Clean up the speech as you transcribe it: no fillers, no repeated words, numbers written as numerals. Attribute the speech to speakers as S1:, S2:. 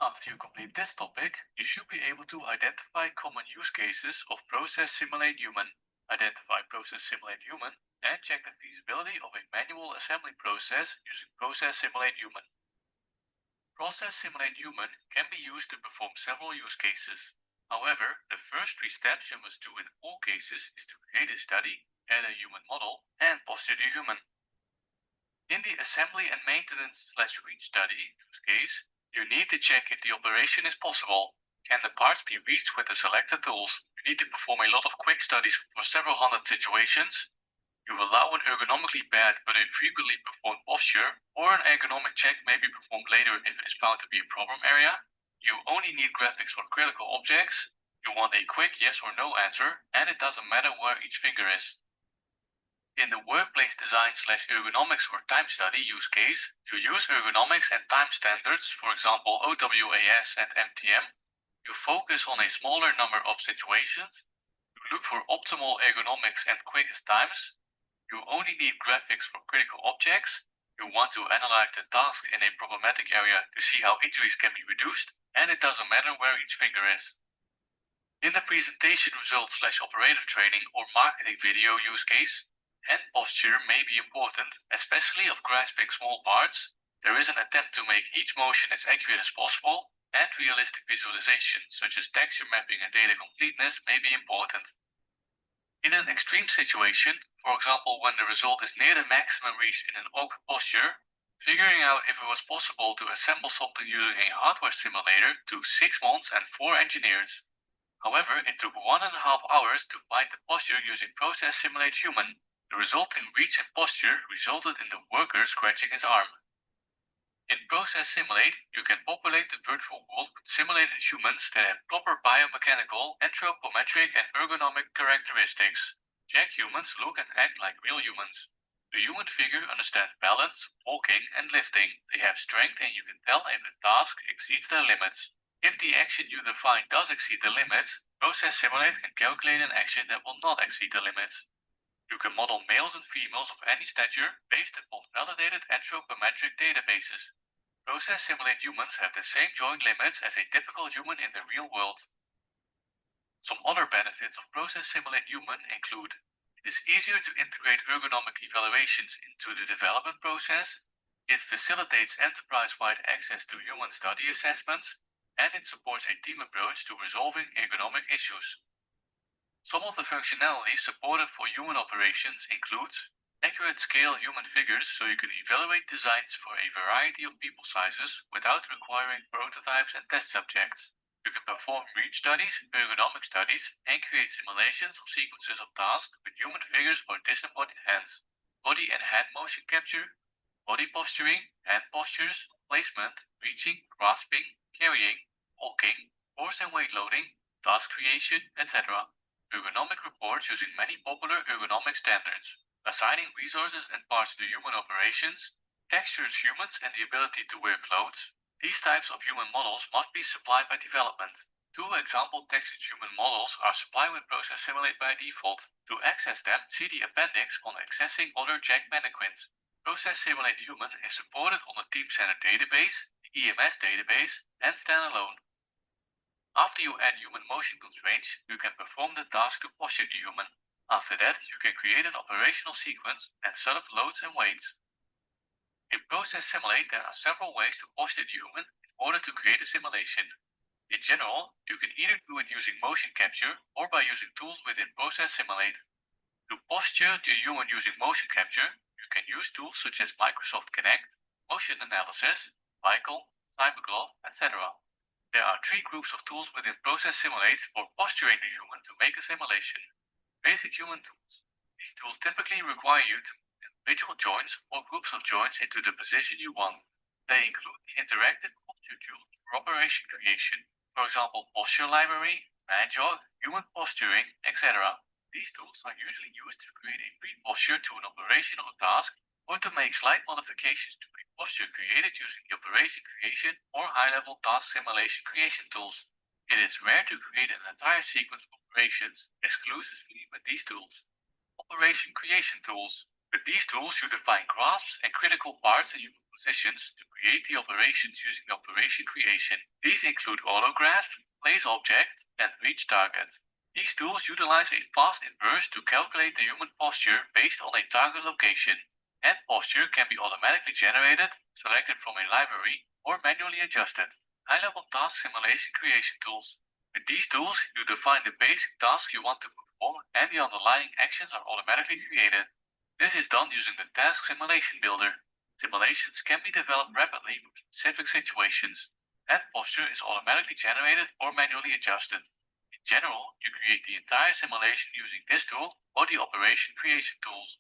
S1: After you complete this topic, you should be able to identify common use cases of Process Simulate Human, identify Process Simulate Human, and check the feasibility of a manual assembly process using Process Simulate Human. Process Simulate Human can be used to perform several use cases. However, the first three steps you must do in all cases is to create a study, add a human model, and posture the human. In the assembly and maintenance/reach study use case, you need to check if the operation is possible. Can the parts be reached with the selected tools? You need to perform a lot of quick studies for several hundred situations. You allow an ergonomically bad but infrequently performed posture, or an ergonomic check may be performed later if it is found to be a problem area. You only need graphics for critical objects. You want a quick yes or no answer, and it doesn't matter where each finger is. In the workplace design/ergonomics or time study use case, you use ergonomics and time standards, for example OWAS and MTM. You focus on a smaller number of situations. You look for optimal ergonomics and quickest times. You only need graphics for critical objects. You want to analyze the task in a problematic area to see how injuries can be reduced, and it doesn't matter where each finger is. In the presentation results/operator training or marketing video use case, hand posture may be important, especially of grasping small parts. There is an attempt to make each motion as accurate as possible, and realistic visualization, such as texture mapping and data completeness, may be important. In an extreme situation, for example when the result is near the maximum reached in an awkward posture, figuring out if it was possible to assemble something using a hardware simulator took 6 months and 4 engineers. However, it took 1.5 hours to find the posture using Process Simulate Human. The resulting reach and posture resulted in the worker scratching his arm. In Process Simulate, you can populate the virtual world with simulated humans that have proper biomechanical, anthropometric, and ergonomic characteristics. Check humans look and act like real humans. The human figure understands balance, walking, and lifting. They have strength, and you can tell if the task exceeds their limits. If the action you define does exceed the limits, Process Simulate can calculate an action that will not exceed the limits. You can model males and females of any stature based upon validated anthropometric databases. Process Simulate Humans have the same joint limits as a typical human in the real world. Some other benefits of Process Simulate Human include: it is easier to integrate ergonomic evaluations into the development process, it facilitates enterprise-wide access to human study assessments, and it supports a team approach to resolving ergonomic issues. Some of the functionalities supported for human operations includes accurate scale human figures, so you can evaluate designs for a variety of people sizes without requiring prototypes and test subjects. You can perform reach studies, ergonomic studies, and create simulations of sequences of tasks with human figures or disembodied hands. Body and hand motion capture, body posturing, hand postures, placement, reaching, grasping, carrying, walking, force and weight loading, task creation, etc. Ergonomic reports using many popular ergonomic standards, assigning resources and parts to human operations, textures humans and the ability to wear clothes. These types of human models must be supplied by development. 2 example textured human models are supplied with Process Simulate by default. To access them, see the appendix on accessing other Jack mannequins. Process Simulate Human is supported on the Team Center database, the EMS database, and standalone. After you add human motion constraints, you can perform the task to posture the human. After that, you can create an operational sequence and set up loads and weights. In Process Simulate, there are several ways to posture the human in order to create a simulation. In general, you can either do it using motion capture or by using tools within Process Simulate. To posture the human using motion capture, you can use tools such as Microsoft Kinect, Motion Analysis, Cycle, Cyberglove, etc. There are 3 groups of tools within Process Simulate for posturing the human to make a simulation. Basic human tools. These tools typically require you to move individual joints or groups of joints into the position you want. They include the interactive posture tools for operation creation, for example posture library, man jog, human posturing, etc. These tools are usually used to create a pre-posture to an operational task, or to make slight modifications to a posture created using the operation creation or high-level task simulation creation tools. It is rare to create an entire sequence of operations exclusively with these tools. Operation creation tools. With these tools you define grasps and critical parts in your positions to create the operations using operation creation. These include autograph, place object, and reach target. These tools utilize a fast inverse to calculate the human posture based on a target location. Head posture can be automatically generated, selected from a library, or manually adjusted. High-level task simulation creation tools. With these tools, you define the basic task you want to perform and the underlying actions are automatically created. This is done using the Task Simulation Builder. Simulations can be developed rapidly for specific situations. Head posture is automatically generated or manually adjusted. In general, you create the entire simulation using this tool or the operation creation tools.